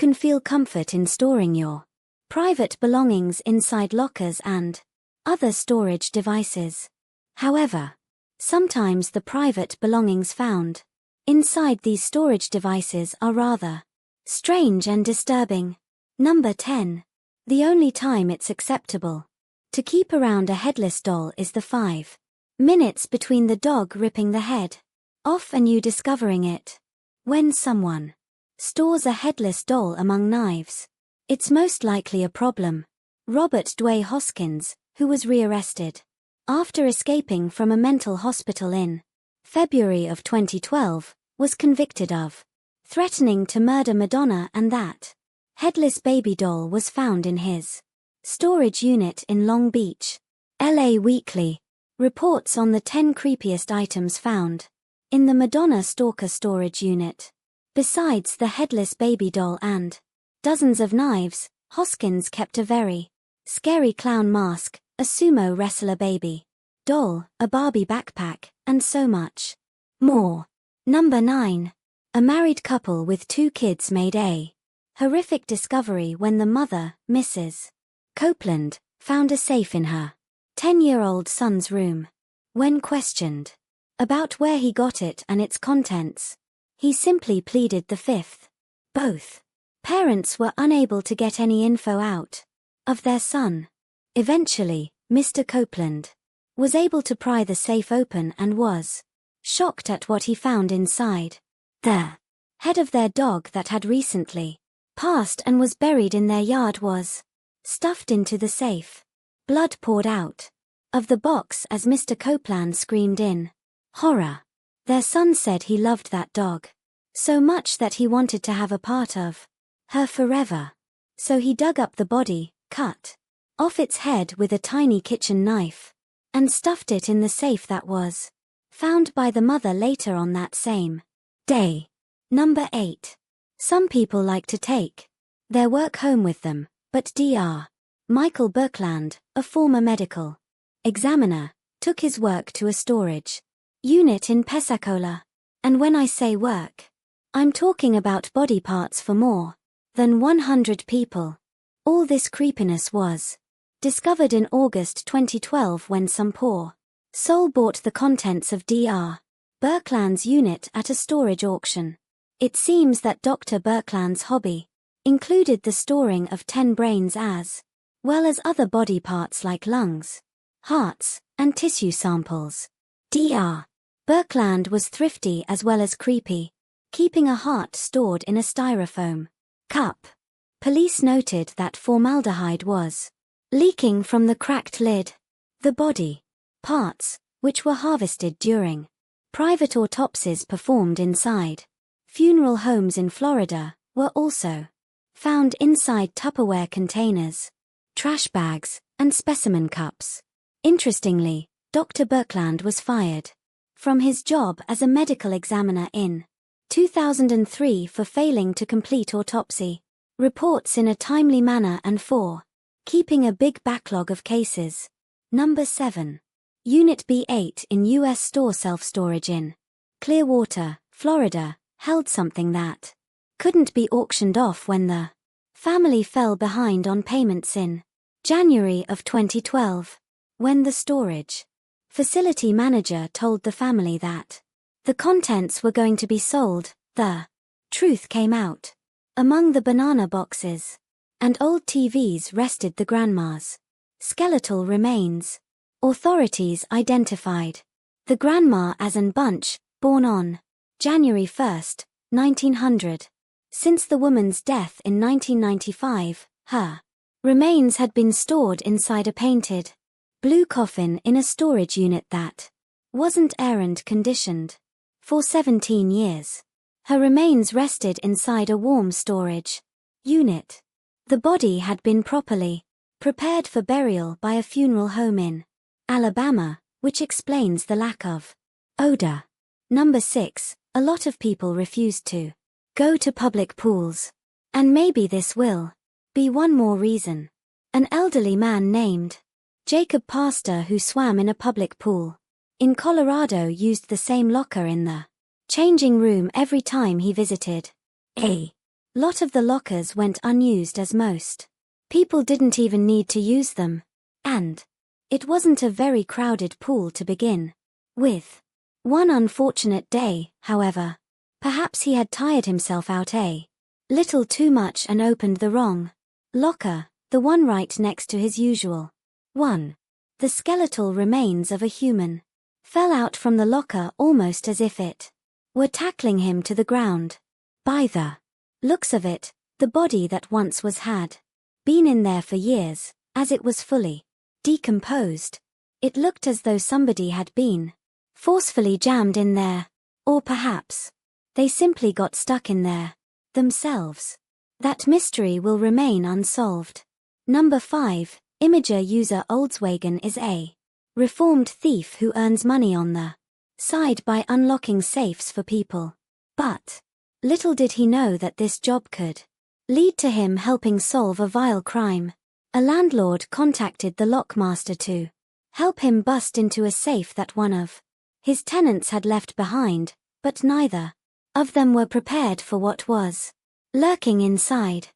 can feel comfort in storing your private belongings inside lockers and other storage devices. However, sometimes the private belongings found inside these storage devices are rather strange and disturbing. Number 10. The only time it's acceptable to keep around a headless doll is the 5 minutes between the dog ripping the head off and you discovering it. When someone stores a headless doll among knives, it's most likely a problem. Robert Dwayne Hoskins, who was rearrested after escaping from a mental hospital in February of 2012, was convicted of threatening to murder Madonna, and that headless baby doll was found in his storage unit in Long Beach. LA Weekly reports on the 10 creepiest items found in the Madonna stalker storage unit. Besides the headless baby doll and dozens of knives, Hoskins kept a very scary clown mask, a sumo wrestler baby doll, a Barbie backpack, and so much more. Number 9. A married couple with 2 kids made a horrific discovery when the mother, Mrs. Copeland, found a safe in her 10-year-old son's room. When questioned about where he got it and its contents, he simply pleaded the fifth. Both parents were unable to get any info out of their son. Eventually, Mr. Copeland was able to pry the safe open and was shocked at what he found inside. The head of their dog that had recently passed and was buried in their yard was stuffed into the safe. Blood poured out of the box as Mr. Copeland screamed in horror. Their son said he loved that dog so much that he wanted to have a part of her forever. So he dug up the body, cut off its head with a tiny kitchen knife, and stuffed it in the safe that was found by the mother later on that same day. Number 8. Some people like to take their work home with them, but Dr. Michael Berkland, a former medical examiner, took his work to a storage unit in Pensacola. And when I say work, I'm talking about body parts for more than 100 people. All this creepiness was discovered in August 2012 when some poor soul bought the contents of Dr. Berkland's unit at a storage auction. It seems that Dr. Berkland's hobby included the storing of 10 brains as well as other body parts like lungs, hearts, and tissue samples. Dr. Berkland was thrifty as well as creepy, keeping a heart stored in a styrofoam cup. Police noted that formaldehyde was leaking from the cracked lid. The body parts, which were harvested during private autopsies performed inside funeral homes in Florida, were also found inside Tupperware containers, trash bags, and specimen cups. Interestingly, Dr. Berkland was fired from his job as a medical examiner in 2003 for failing to complete autopsy reports in a timely manner and for keeping a big backlog of cases. Number 7. Unit B8 in U.S. store self-storage in Clearwater, Florida, held something that couldn't be auctioned off when the family fell behind on payments in January of 2012. When the storage facility manager told the family that the contents were going to be sold, the truth came out. Among the banana boxes and old TVs rested the grandma's skeletal remains. Authorities identified the grandma as Ann Bunch, born on January 1, 1900. Since the woman's death in 1995, her remains had been stored inside a painted blue coffin in a storage unit that wasn't air-and conditioned. For 17 years, her remains rested inside a warm storage unit. The body had been properly prepared for burial by a funeral home in Alabama, which explains the lack of odor. Number 6. A lot of people refuse to go to public pools. And maybe this will be one more reason. An elderly man named Jacob Pastor, who swam in a public pool in Colorado, used the same locker in the changing room every time he visited a Lot of the lockers went unused as most people didn't even need to use them. And it wasn't a very crowded pool to begin with. One unfortunate day, however, perhaps he had tired himself out a little too much and opened the wrong locker, the one right next to his usual one. The skeletal remains of a human fell out from the locker almost as if it were tackling him to the ground. By the looks of it, the body that once was had been in there for years, as it was fully decomposed. It looked as though somebody had been forcefully jammed in there, or perhaps they simply got stuck in there themselves. That mystery will remain unsolved. Number 5, Imager user Oldswagen is a reformed thief who earns money on the side by unlocking safes for people. But little did he know that this job could lead to him helping solve a vile crime. A landlord contacted the lockmaster to help him bust into a safe that one of his tenants had left behind, but neither of them were prepared for what was lurking inside.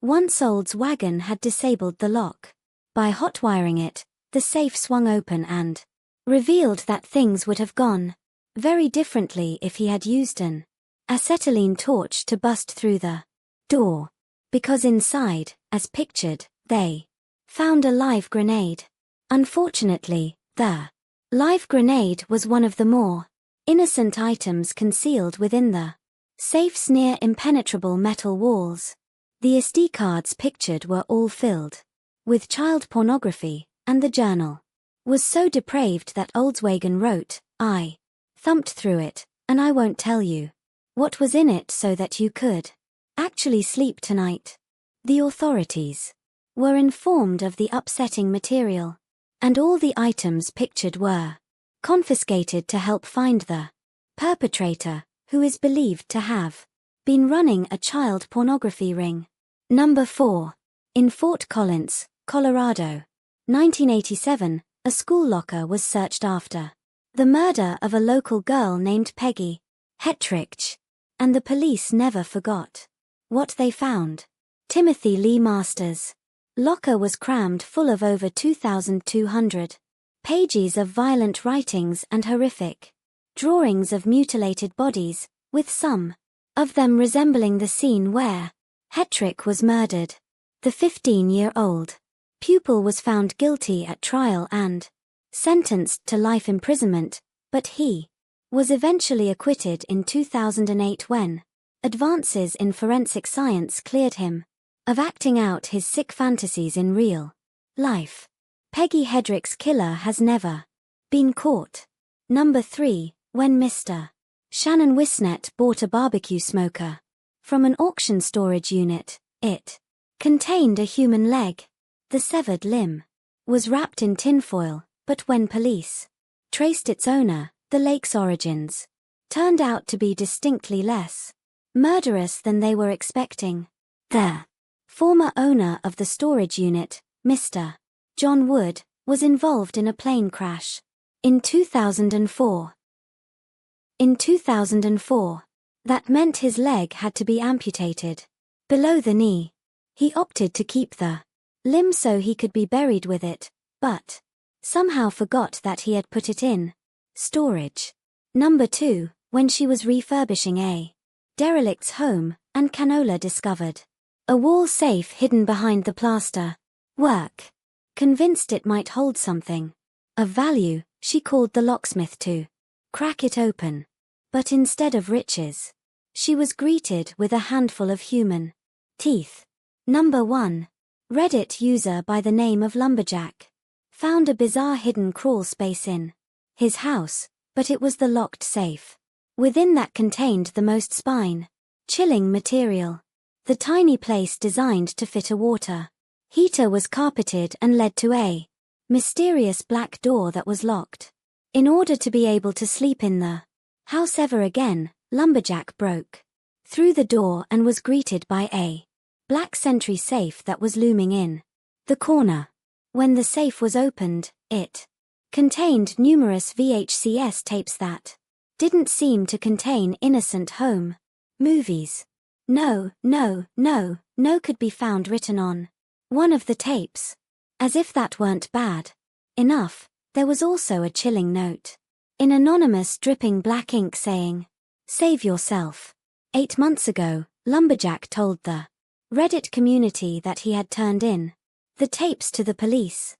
Once Oldswagen had disabled the lock. By hotwiring it, the safe swung open and revealed that things would have gone very differently if he had used an acetylene torch to bust through the door. Because inside, as pictured, they found a live grenade. Unfortunately, the live grenade was one of the more innocent items concealed within the safe's near impenetrable metal walls. The SD cards pictured were all filled with child pornography, and the journal was so depraved that Oldswagen wrote, "I thumped through it, and I won't tell you what was in it so that you could actually sleep tonight." The authorities were informed of the upsetting material, and all the items pictured were confiscated to help find the perpetrator, who is believed to have been running a child pornography ring. Number 4. In Fort Collins, Colorado, 1987, a school locker was searched after the murder of a local girl named Peggy Hetrich, and the police never forgot what they found. Timothy Lee Masters' locker was crammed full of over 2,200 pages of violent writings and horrific drawings of mutilated bodies, with some of them resembling the scene where Hetrich was murdered. The 15-year-old pupil was found guilty at trial and sentenced to life imprisonment, but he was eventually acquitted in 2008 when advances in forensic science cleared him of acting out his sick fantasies in real life. Peggy Hetrich's killer has never been caught. Number 3. When Mr. Shannon Wisnett bought a barbecue smoker from an auction storage unit, it contained a human leg. The severed limb was wrapped in tinfoil, but when police traced its owner, the lake's origins turned out to be distinctly less murderous than they were expecting. The former owner of the storage unit, Mr. John Wood, was involved in a plane crash in 2004. That meant his leg had to be amputated below the knee. He opted to keep the limb so he could be buried with it, but somehow forgot that he had put it in storage. Number 2. When she was refurbishing a derelict's home, and Canola discovered a wall safe hidden behind the plaster work. Convinced it might hold something of value, she called the locksmith to crack it open. But instead of riches, she was greeted with a handful of human teeth. Number 1. Reddit user by the name of Lumberjack found a bizarre hidden crawl space in his house, but it was the locked safe. Within that contained the most spine-chilling material. The tiny place designed to fit a water heater was carpeted and led to a mysterious black door that was locked. In order to be able to sleep in the house ever again, Lumberjack broke through the door and was greeted by a black sentry safe that was looming in the corner. When the safe was opened, it contained numerous VHS tapes that didn't seem to contain innocent home movies. No, no, no, no could be found written on one of the tapes. As if that weren't bad enough, there was also a chilling note in anonymous dripping black ink saying, "Save yourself." 8 months ago, Lumberjack told the Reddit community that he had turned in the tapes to the police.